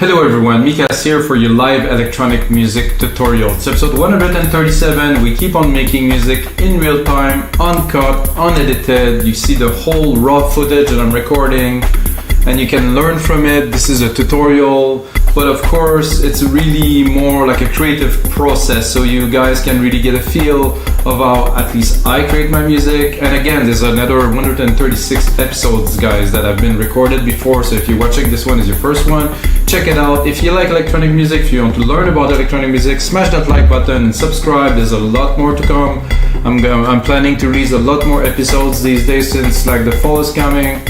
Hello everyone, Mikas here for your live electronic music tutorial. It's episode 137. We keep on making music in real time, uncut, unedited. You see the whole raw footage that I'm recording and you can learn from it. This is a tutorial, but of course it's really more like a creative process, so you guys can really get a feel of how at least I create my music. And again, there's another 136 episodes, guys, that have been recorded before, so if you're watching this one is your first one, check it out. If you like electronic music, if you want to learn about electronic music, smash that like button and subscribe. There's a lot more to come. I'm planning to release a lot more episodes these days since like the fall is coming.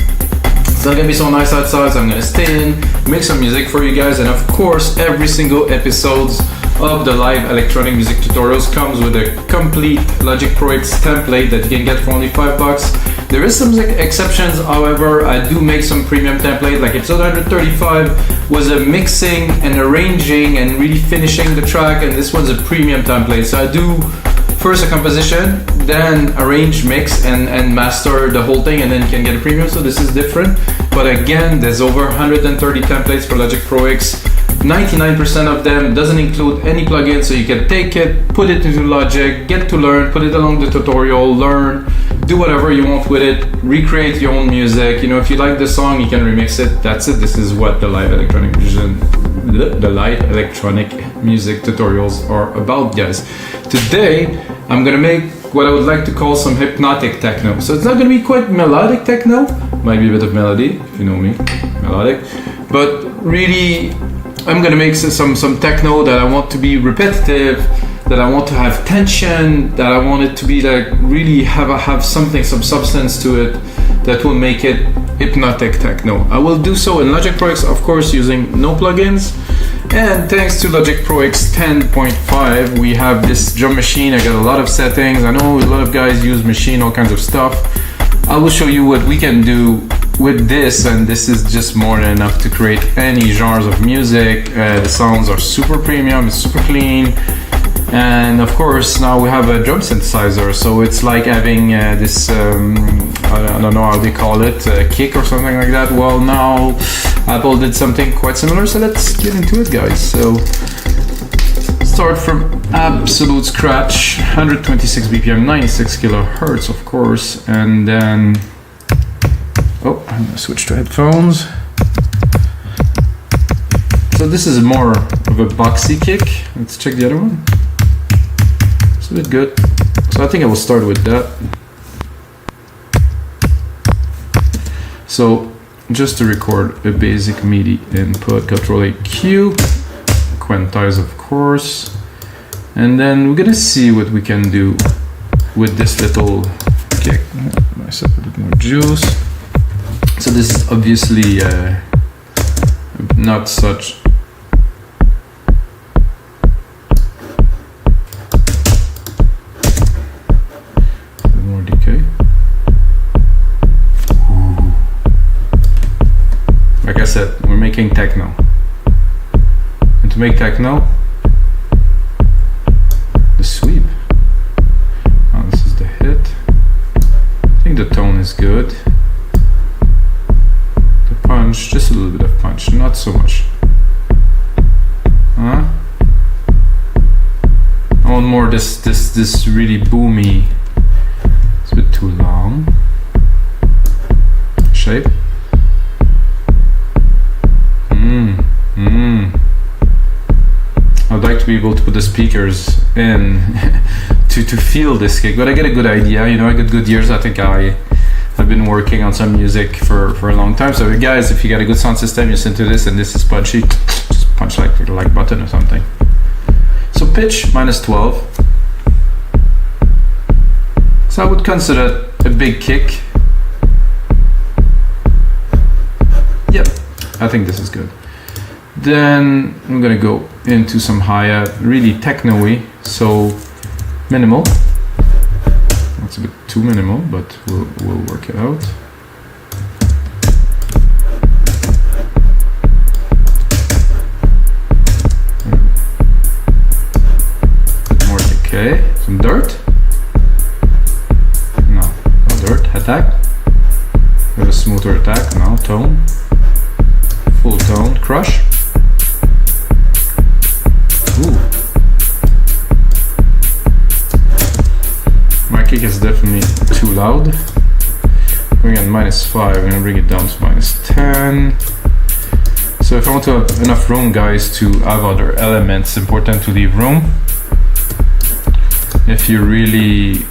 It's not gonna be so nice outside, so I'm gonna stay in, make some music for you guys, and of course every single episodes of the live electronic music tutorials comes with a complete Logic Pro X template that you can get for only $5. There is some exceptions, however. I do make some premium template, like episode 135 was a mixing and arranging and really finishing the track, and this one's a premium template. So I do first a composition, then arrange, mix, and master the whole thing, and then you can get a premium, so this is different. But again, there's over 130 templates for Logic Pro X. 99% of them doesn't include any plugins, so you can take it, put it into Logic, get to learn, put it along the tutorial, learn, do whatever you want with it, recreate your own music. You know, if you like the song, you can remix it. That's it. This is what the live electronic music tutorials are about, guys. Today, I'm gonna make what I would like to call some hypnotic techno. So it's not gonna be quite melodic techno, might be a bit of melody, if you know me, melodic, but really, I'm gonna make some techno that I want to be repetitive, that I want to have tension, that I want it to be like really have something, some substance to it that will make it hypnotic techno. I will do so in Logic Pro X, of course, using no plugins. And thanks to Logic Pro X 10.5, we have this drum machine. I got a lot of settings. I know a lot of guys use machine, all kinds of stuff. I will show you what we can do with this, and this is just more than enough to create any genres of music. The sounds are super premium, it's super clean, and of course now we have a drum synthesizer, so it's like having this I don't know how they call it, a kick or something like that. Well, now Apple did something quite similar, so let's get into it, guys. So start from absolute scratch, 126 BPM, 96 kilohertz, of course, and then I'm gonna switch to headphones. So this is more of a boxy kick. Let's check the other one. It's a bit good. So I think I will start with that. So just to record a basic MIDI input, Control A Q, quantize of course, and then we're gonna see what we can do with this little kick. Myself a bit more juice. So this is obviously not such more decay. Ooh. Like I said, we're making techno, and to make techno, the sweep. Oh, this is the hit. I think the tone is good. Punch, just a little bit of punch, not so much. I want more this really boomy. It's a bit too long. Shape. I'd like to be able to put the speakers in to feel this kick, but I get a good idea. You know, I got good ears. I think I've been working on some music for a long time. So guys, if you got a good sound system, you listen to this and this is punchy, just punch like the like button or something. So pitch -12. So I would consider a big kick. Yep, I think this is good. Then I'm gonna go into some hi-hat, really techno-y, so minimal. It's a bit too minimal, but we'll work it out. More decay, some dirt. No dirt. Attack. We have a smoother attack now. Tone. Full tone. Crush. loud. Going at -5, I'm gonna bring it down to -10. So if I want to have enough room, guys, to have other elements, important to leave room. If you really,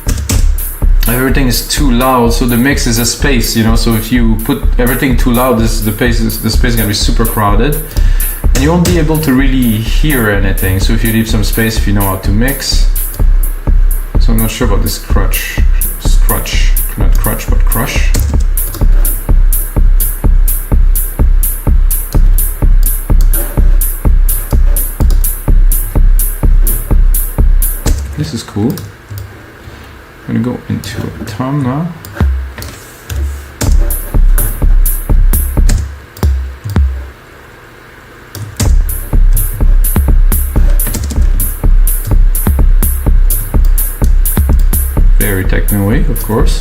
everything is too loud, so the mix is a space, you know. So if you put everything too loud, the space is gonna be super crowded, and you won't be able to really hear anything. So if you leave some space, if you know how to mix. So I'm not sure about this crutch, not crutch, but crush. This is cool. I'm gonna go into a tom now. Very techno-y, of course.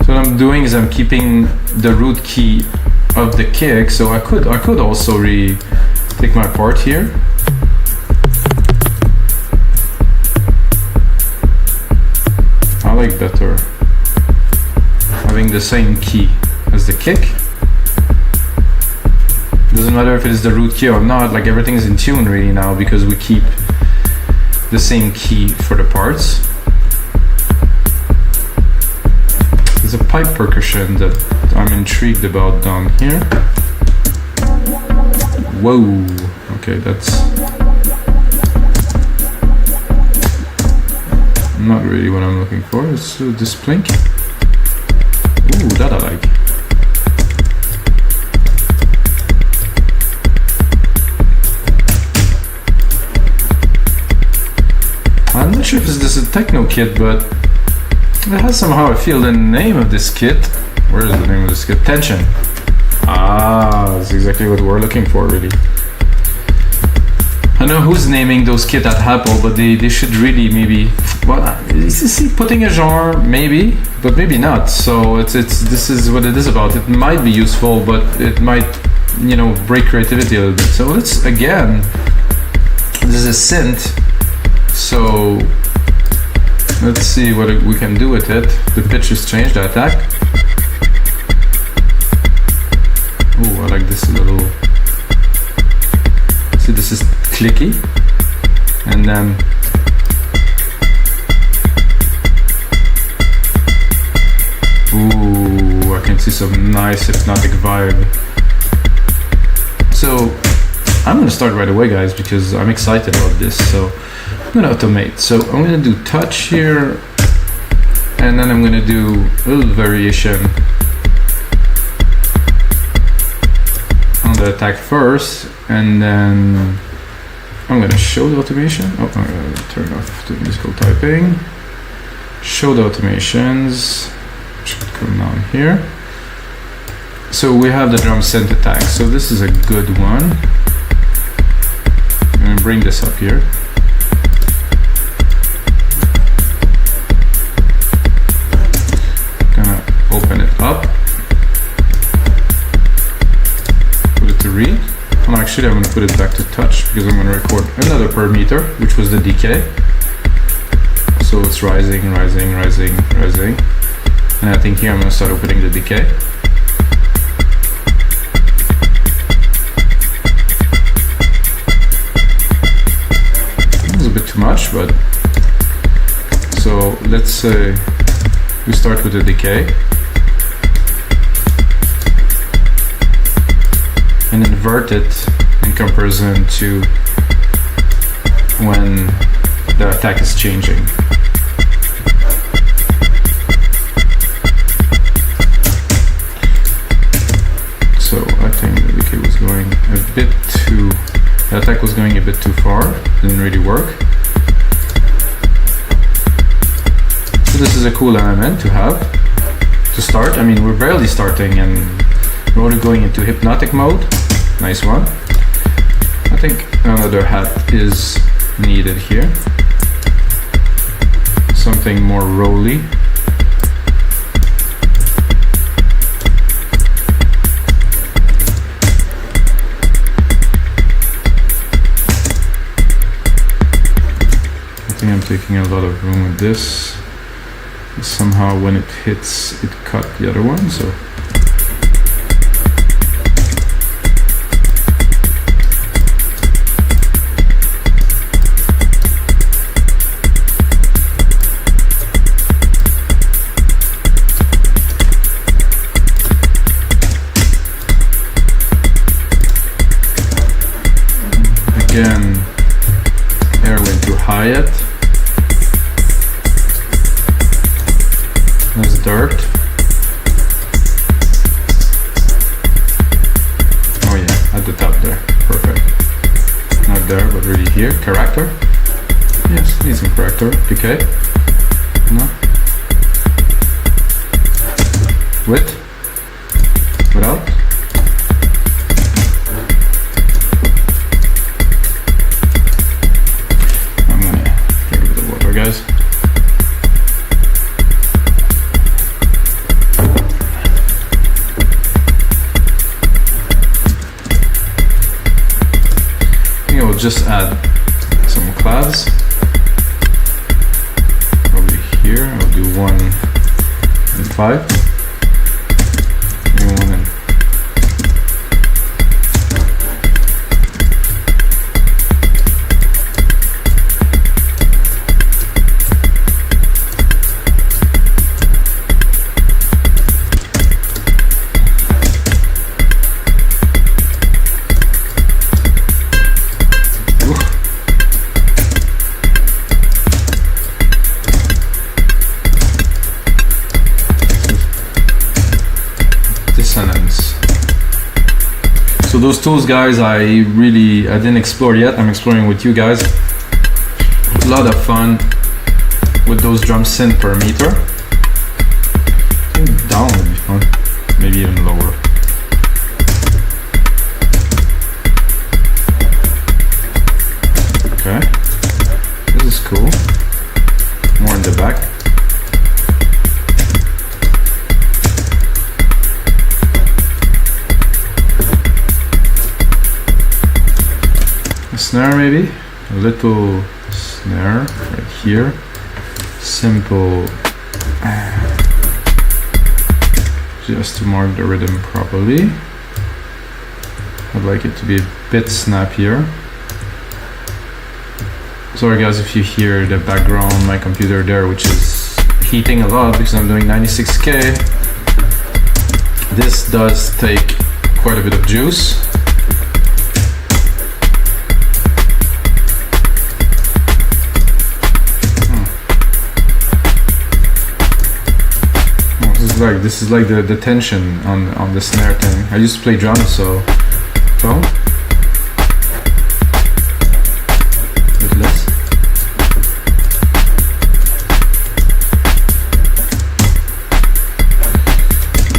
So what I'm doing is I'm keeping the root key of the kick. So I could also take my part here. I like better having the same key as the kick. Doesn't matter if it is the root key or not, like everything is in tune really now because we keep the same key for the parts. There's a pipe percussion that I'm intrigued about down here. Whoa, okay, that's not really what I'm looking for. Let's do this plink. Ooh, that I like. I'm not sure if this is a techno kit, but it has somehow, I feel the name of this kit. Where is the name of this kit? Tension. Ah, that's exactly what we're looking for, really. I know who's naming those kits at Apple, but they should really maybe, well, see, putting a genre, maybe, but maybe not. So this is what it is about. It might be useful, but it might, you know, break creativity a little bit. So let's, again, this is a synth. So let's see what we can do with it. The pitch has changed, the attack. Oh, I like this little. See, this is clicky, and then ooh, I can see some nice hypnotic vibe. So I'm gonna start right away, guys, because I'm excited about this. So I'm gonna automate. So I'm gonna do touch here, and then I'm gonna do a little variation on the attack first, and then I'm gonna show the automation. Oh, I'm gonna turn off the musical typing. Show the automations. Should come down here. So we have the drum synth attack. So this is a good one. I'm gonna bring this up here. Gonna open it up. Put it to read. And actually, I'm gonna put it back to touch because I'm gonna record another per meter, which was the decay. So it's rising, rising, rising, rising. And I think here I'm gonna start opening the decay. It's a bit too much, but so let's say we start with the decay and invert it in comparison to when the attack is changing. So I think the decay was going a bit too, the attack was going a bit too far, didn't really work. So this is a cool element to have, to start. I mean, we're barely starting and we're already going into hypnotic mode. Nice one. I think another hat is needed here. Something more rolly. I think I'm taking a lot of room with this. Somehow when it hits, it cut the other one, so. Again, air went too high yet. There's dirt. Oh yeah, at the top there. Perfect. Not there, but really here. Character. Yes, need some character. Decay. No. Width. Without. I'm gonna drink a bit of water, guys. Just add some clouds over here. I'll do 1 and 5 and 1 and So those tools, guys, I didn't explore yet. I'm exploring with you guys. A lot of fun with those drum synth per meter. I think down would be fun, maybe even lower. Okay, this is cool. More in the back. Snare, maybe a little snare right here, simple, just to mark the rhythm properly. I'd like it to be a bit snappier. Sorry guys if you hear the background, my computer there, which is heating a lot because I'm doing 96K. This does take quite a bit of juice. This is like the tension on the snare thing. I used to play drums, so tone. A bit less.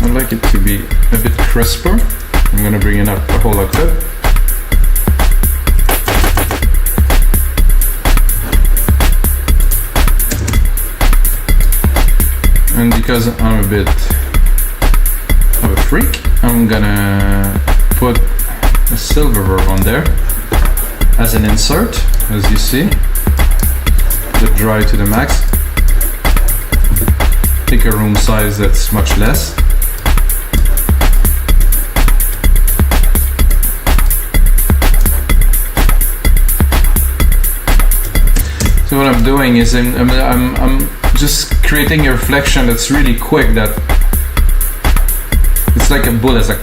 I'd like it to be a bit crisper. I'm gonna bring it up a whole octave. And because I'm a bit of a freak, I'm gonna put a silver verb on there as an insert, as you see. Let dry to the max. Pick a room size that's much less. So what I'm doing is I'm just creating a reflection that's really quick, that it's like a bullet, it's like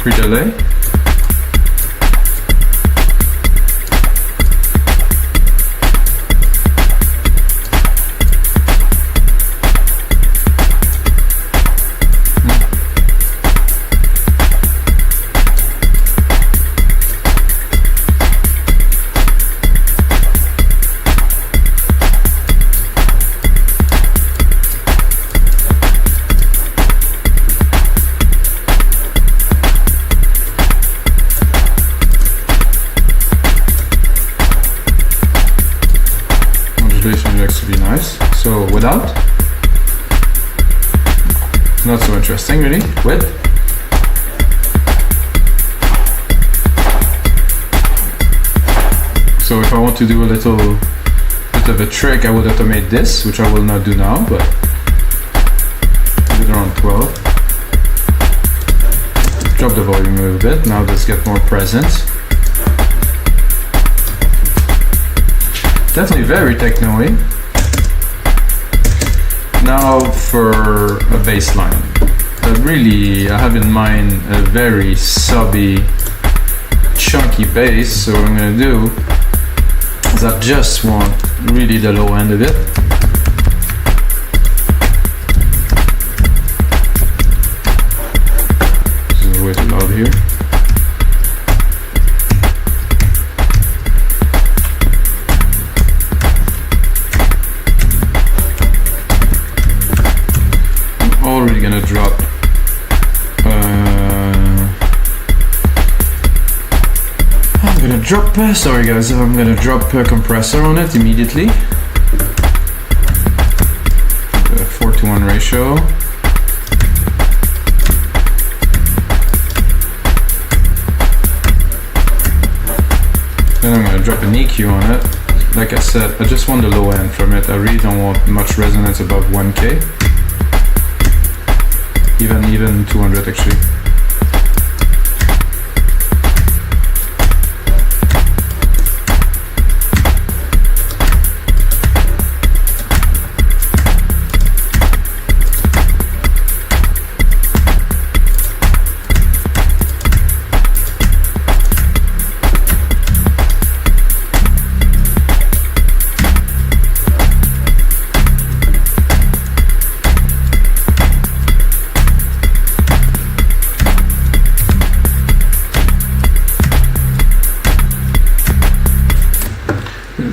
pre-delay. Looks to be nice. So without, not so interesting really. With, so if I want to do a little bit of a trick, I would automate this, which I will not do now, but put it around 12. Drop the volume a little bit. Now let's get more presence. Definitely very techno-y. Now for a bass line. But really, I have in mind a very subby, chunky bass. So what I'm gonna do is I just want really the low end of it. This is way too loud here. Already gonna drop sorry guys, I'm gonna drop a compressor on it immediately. 4:1 ratio. Then I'm gonna drop an EQ on it. Like I said, I just want the low end from it. I really don't want much resonance above 1K. Even 200 actually.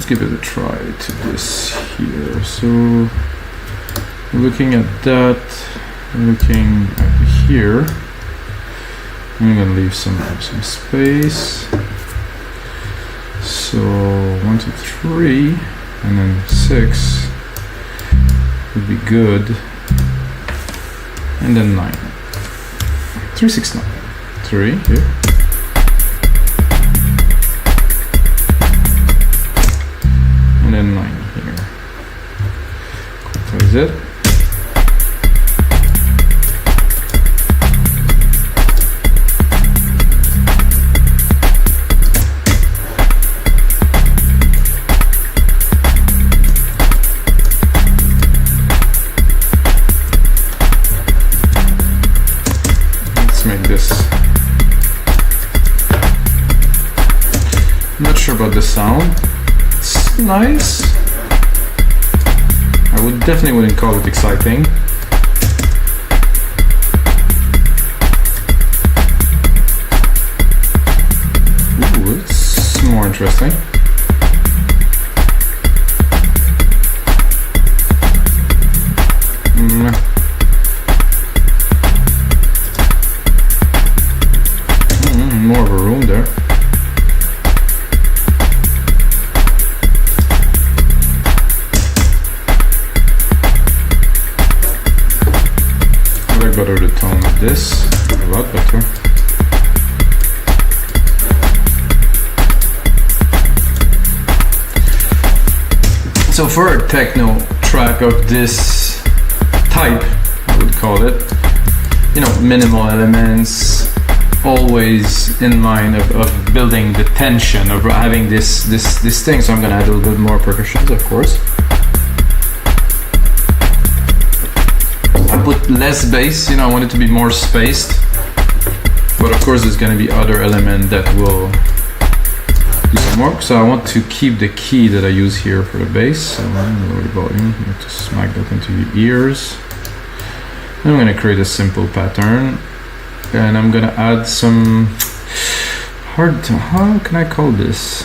Give it a try to this here. So looking at that, looking at here, I'm gonna leave some space. So 1, 2, 3, and then 6 would be good, and then 9. 3, 6, 9. 3 here. And then 9 here. That is it. Let's make this. I'm not sure about the sound. It's nice. I definitely wouldn't call it exciting. Ooh, it's more interesting. More of a room there. Better the tone of this, a lot better. So for a techno track of this type, I would call it, you know, minimal elements, always in mind of building the tension of having this thing. So I'm gonna add a little bit more percussions, of course. Put less bass, you know, I want it to be more spaced, but of course there's going to be other element that will do some work. So I want to keep the key that I use here for the bass. So I'm going to lower the volume. You have to smack that into your ears. I'm going to create a simple pattern, and I'm going to add some how can I call this?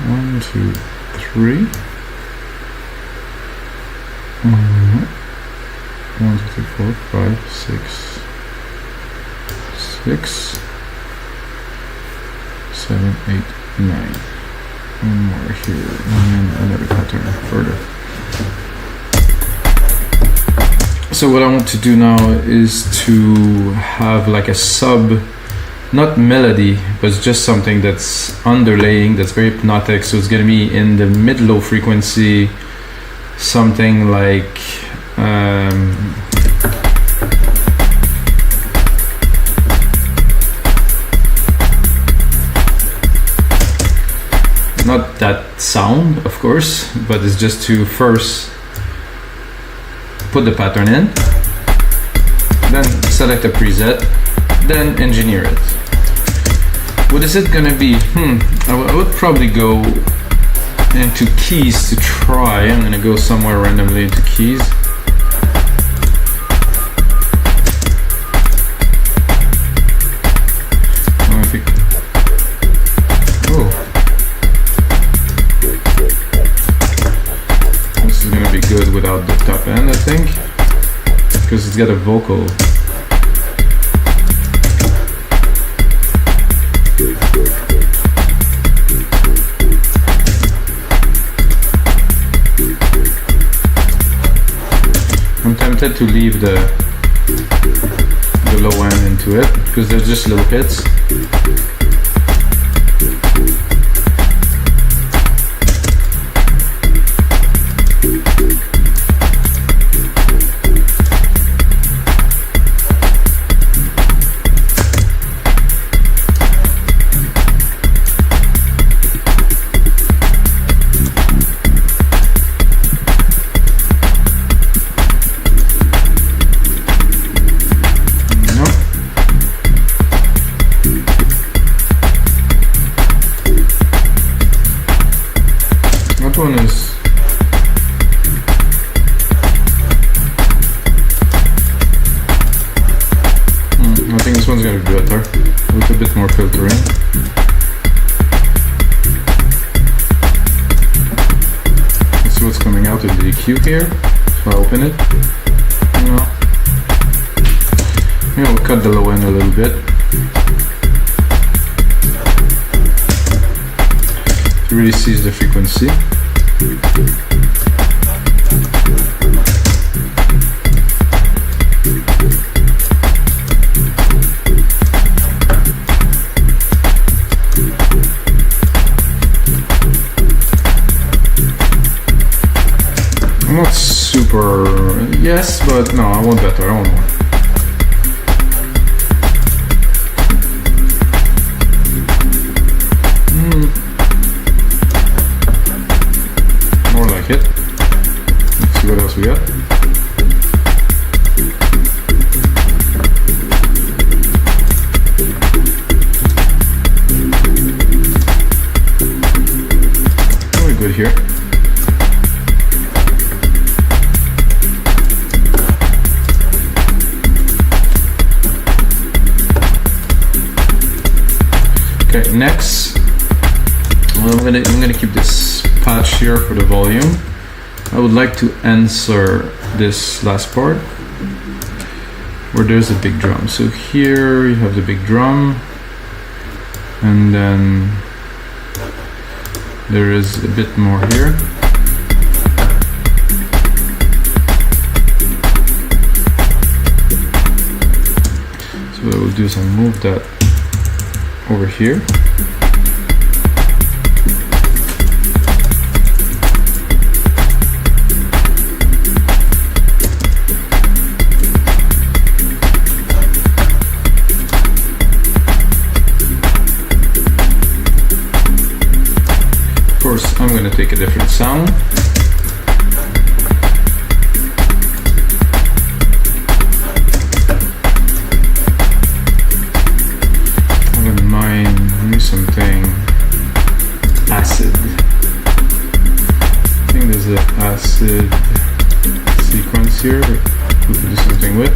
One, two, three. 1, 2, 3, 4, 5, 6, 7, 7, 8, 9. One more here, and another pattern further. So what I want to do now is to have like a sub, not melody, but it's just something that's underlaying, that's very hypnotic. So it's gonna be in the mid-low frequency, something like not that sound, of course, but it's just to first put the pattern in, then select a preset, then engineer it. What is it gonna be? I would probably go into keys to try. I'm gonna go somewhere randomly into keys. Good without the top end, I think, because it's got a vocal. I'm tempted to leave the low end into it because there's just little hits. One is I think this one's gonna be better with a bit more filtering. Let's see what's coming out of the EQ here. So I open it. No. Maybe I'll cut the low end a little bit. It really sees the frequency. I'm not super, yes, but no, I want better, I want more. More like it. Let's see what else we got. Really good here. Okay, next, well, I'm gonna keep this patch here for the volume. I would like to answer this last part where there's a big drum. So here you have the big drum, and then there is a bit more here. So what I will do is I'll move that over here. Of course, I'm going to take a different sound. Something acid. I think there's an acid sequence here that we can do something with.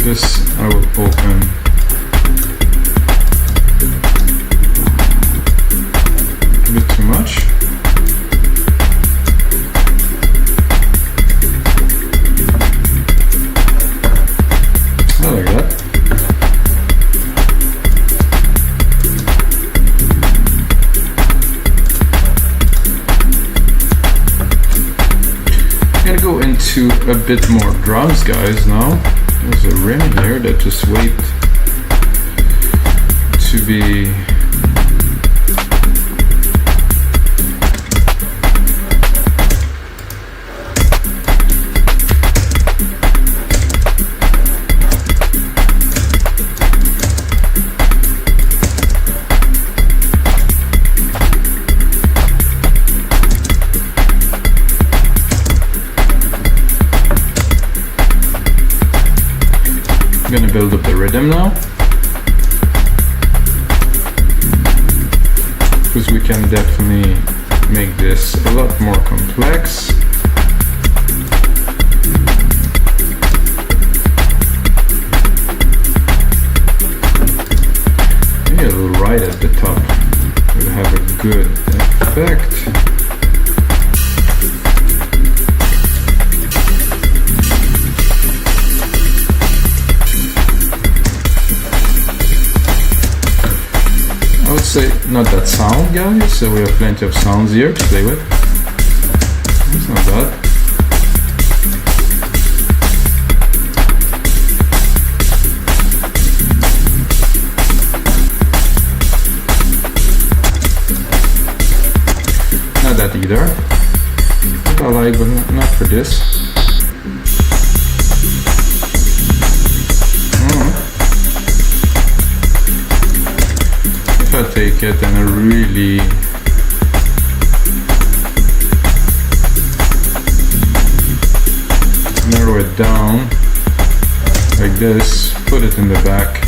This I will open to a bit more drums, guys, now. There's a rim here that just wait to be I'm gonna build up the rhythm now, because we can definitely make this a lot more complex. Maybe a little right at the top will have a good effect. I would say not that sound, guys, so we have plenty of sounds here to play with. It's not bad. Not that either. What I like, but not for this. If I take it and I really narrow it down like this, put it in the back.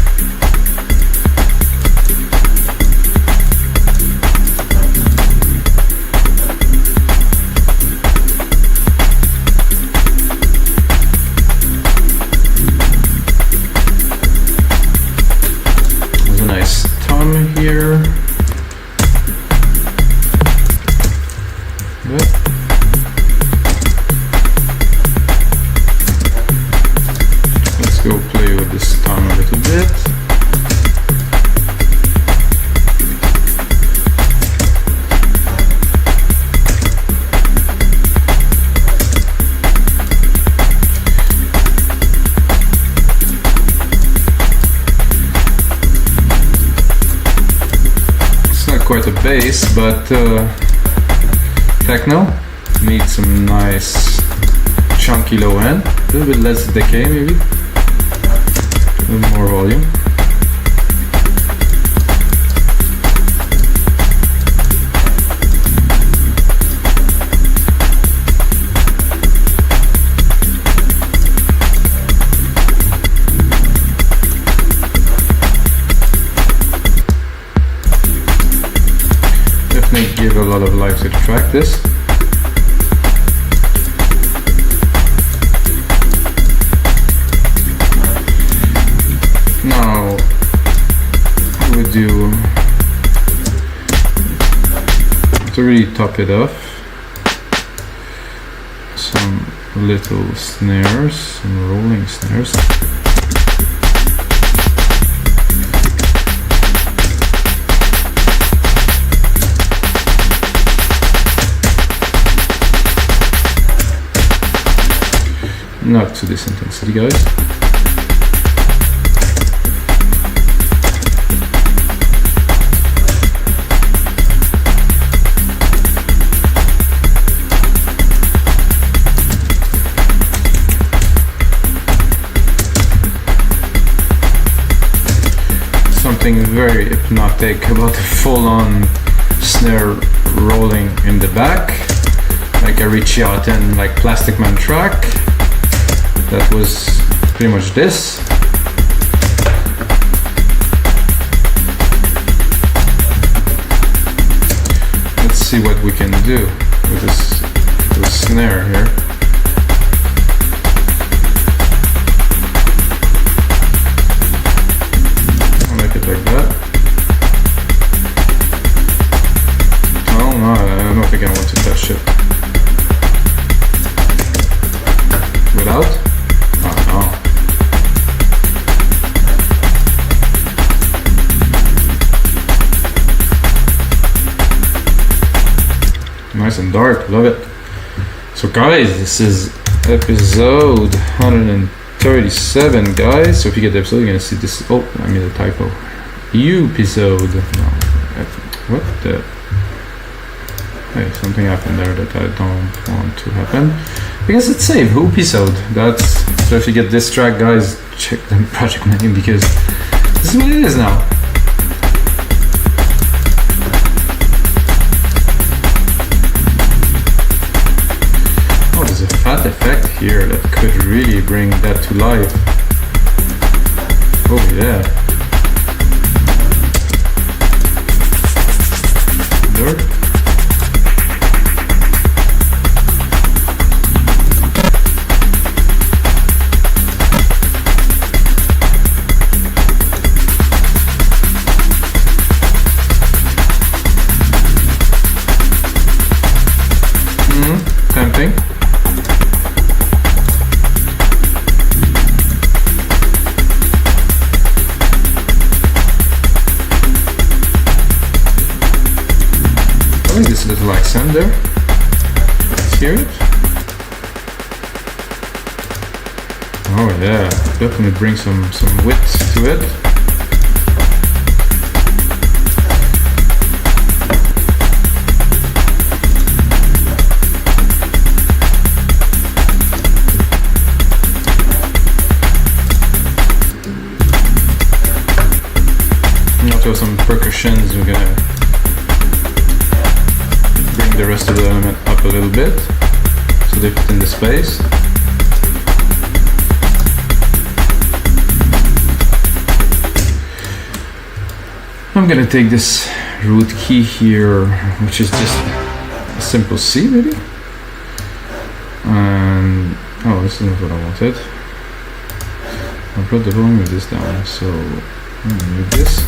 There's a nice tom here. Good. Let's go play with this tom a little bit. Quite a bass, but techno needs some nice chunky low end, a little bit less decay maybe, a little more volume. Give a lot of life to the track. This now I would do to really top it off some little snares, some rolling snares. Not to this intensity, guys. Something very hypnotic about the full-on snare rolling in the back, like a Richie Houghton, like Plastic Man track. That was pretty much this. Let's see what we can do with this snare here. I'll make it like that. Oh no, I don't think I want to touch it. Without? Nice and dark, love it. So guys, this is episode 137, guys. So if you get the episode, you're gonna see this. Oh, I made a typo. Episode. No, what the? Hey, something happened there that I don't want to happen. Because it's saved. Episode. That's so. If you get this track, guys, check the project name because this is what it is now. A fat effect here that could really bring that to life. Oh yeah. There. Tempting. This little accent there. Let's hear it. Oh yeah, definitely bring some width to it. Now to have some percussions, we're gonna bring the rest of the element up a little bit so they fit in the space. I'm gonna take this root key here, which is just a simple C maybe. And oh, this is not what I wanted. I brought the volume of this down, so I'm gonna move this.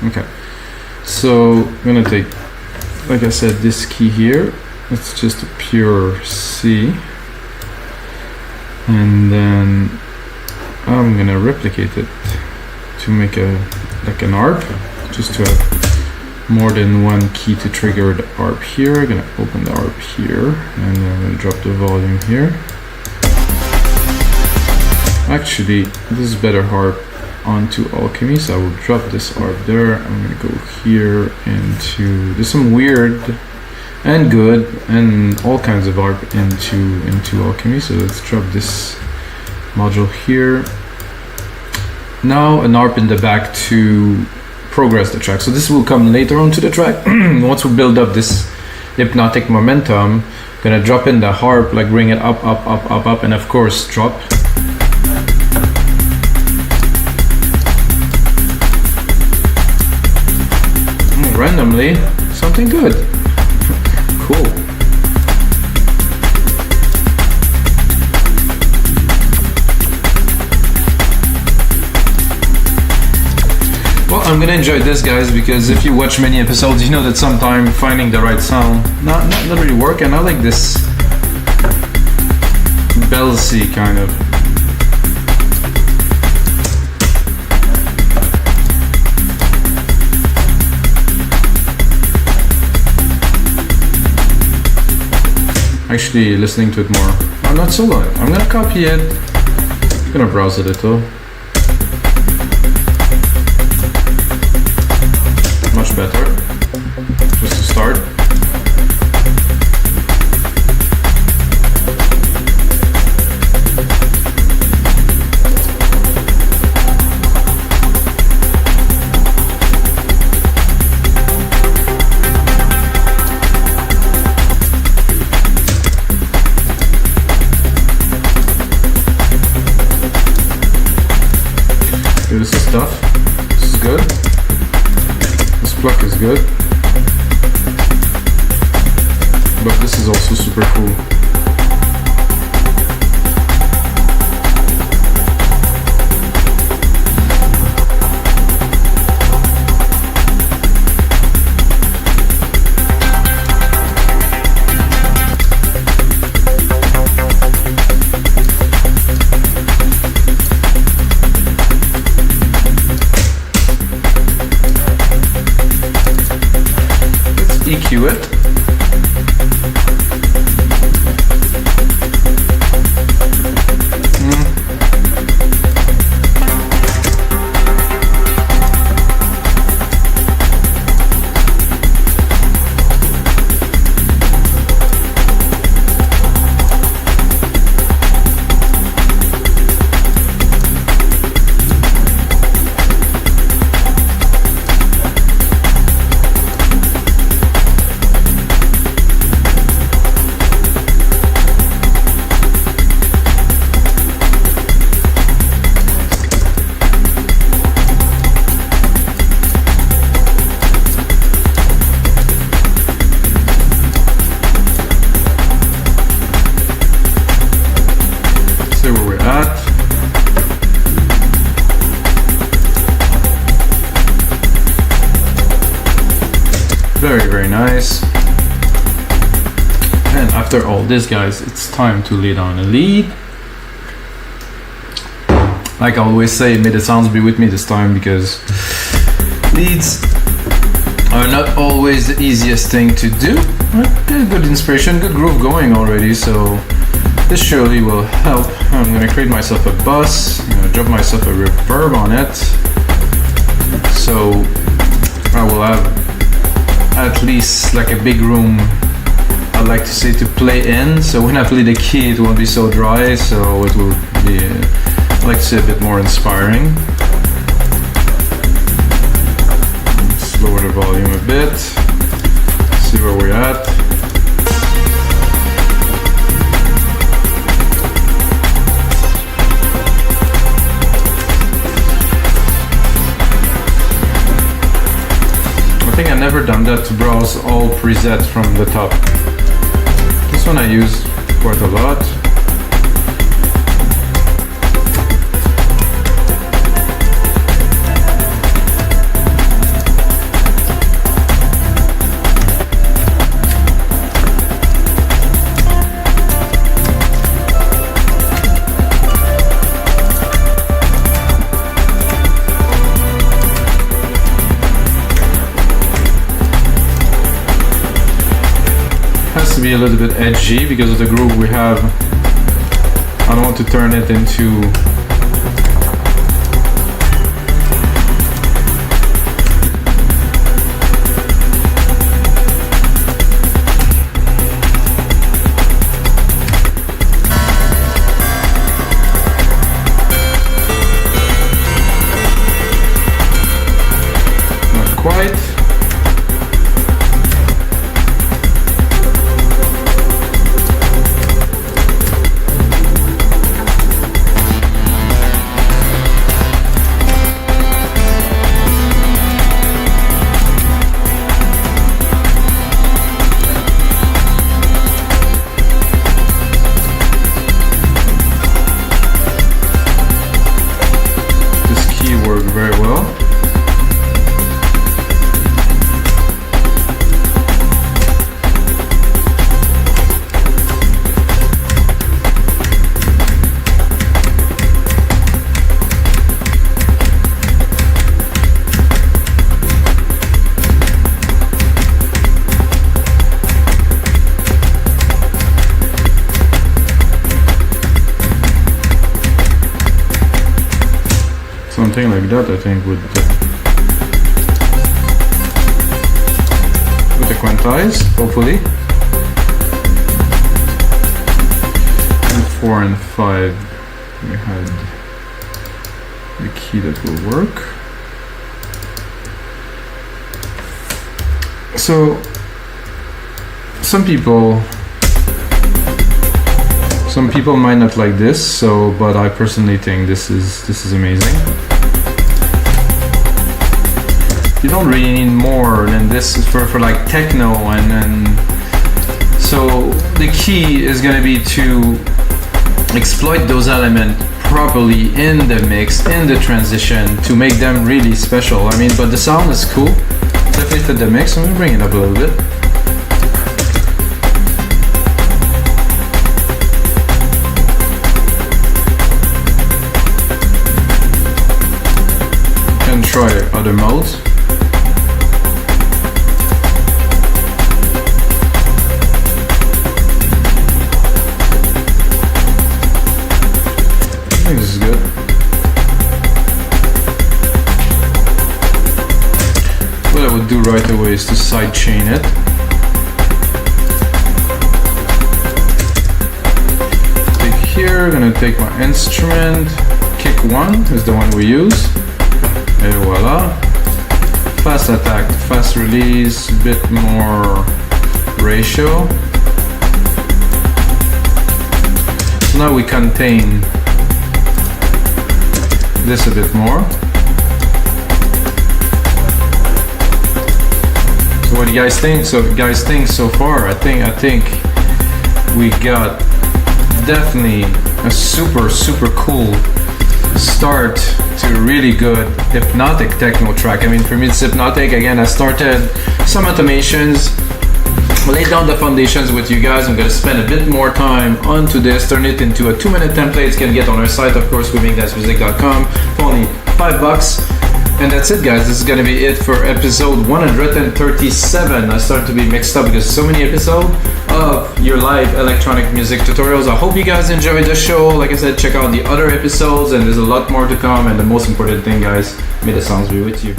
Okay, so I'm gonna take, like I said, this key here. It's just a pure C, and then I'm gonna replicate it to make like an ARP, just to have more than one key to trigger the ARP here. I'm gonna open the ARP here, and then I'm gonna drop the volume here. Actually, this is better harp onto Alchemy, so I will drop this ARP there. I'm gonna go here into, there's some weird and good and all kinds of ARP into Alchemy, so let's drop this module here. Now an ARP in the back to progress the track, so this will come later onto the track. Once we build up this hypnotic momentum, I'm gonna drop in the harp, like bring it up, and of course drop. Randomly, something good. Cool. Well, I'm gonna enjoy this, guys, because if you watch many episodes, you know that sometimes finding the right sound not really work, and I like this bellsy kind of. Actually listening to it more. I'm not so long. I'm gonna copy it. I'm gonna browse a little. Much better. Just to start. This is tough. This is good. This pluck is good. But this is also super cool. EQ it. Very, very nice. And after all this, guys, it's time to lead on a lead. Like I always say, may the sounds be with me this time, because leads are not always the easiest thing to do. But good inspiration, good groove going already, so this surely will help. I'm gonna create myself a bus, I'm gonna drop myself a reverb on it, so I will have at least like a big room, I like to say, to play in. So when I play the key, it won't be so dry, so it will be, I like to say, a bit more inspiring. Let's lower the volume a bit, see where we're at. I think I've never done that, to browse all presets from the top. This one I use quite a lot. To be a little bit edgy because of the groove we have. I don't want to turn it into not quite. Very well. Something like that, I think, would quantize, hopefully. And 4 and 5, we had the key that will work. So some people might not like this, but I personally think this is amazing. You don't really need more than this for like techno, and so the key is going to be to exploit those elements properly in the mix, in the transition, to make them really special. I mean, but the sound is cool, definitely fit the mix. I'm going to bring it up a little bit. Try other modes. good. What I would do right away is to sidechain it. Take here, gonna take my instrument. Kick 1 is the one we use. Et voila. Fast attack, fast release, bit more ratio. So now we contain this a bit more. So what do you guys think? So far, I think we got definitely a super cool start to a really good hypnotic techno track. I mean, for me it's hypnotic. Again, I started some automations, laid down the foundations with you guys. I'm gonna spend a bit more time onto this, turn it into a 2-minute template. You can get on our site, of course, wemake-music.com for only $5. And that's it, guys. This is gonna be it for episode 137. I started to be mixed up because so many episodes of your live electronic music tutorials. I hope you guys enjoyed the show. Like I said, check out the other episodes, and there's a lot more to come. And the most important thing, guys, may the sounds be with you.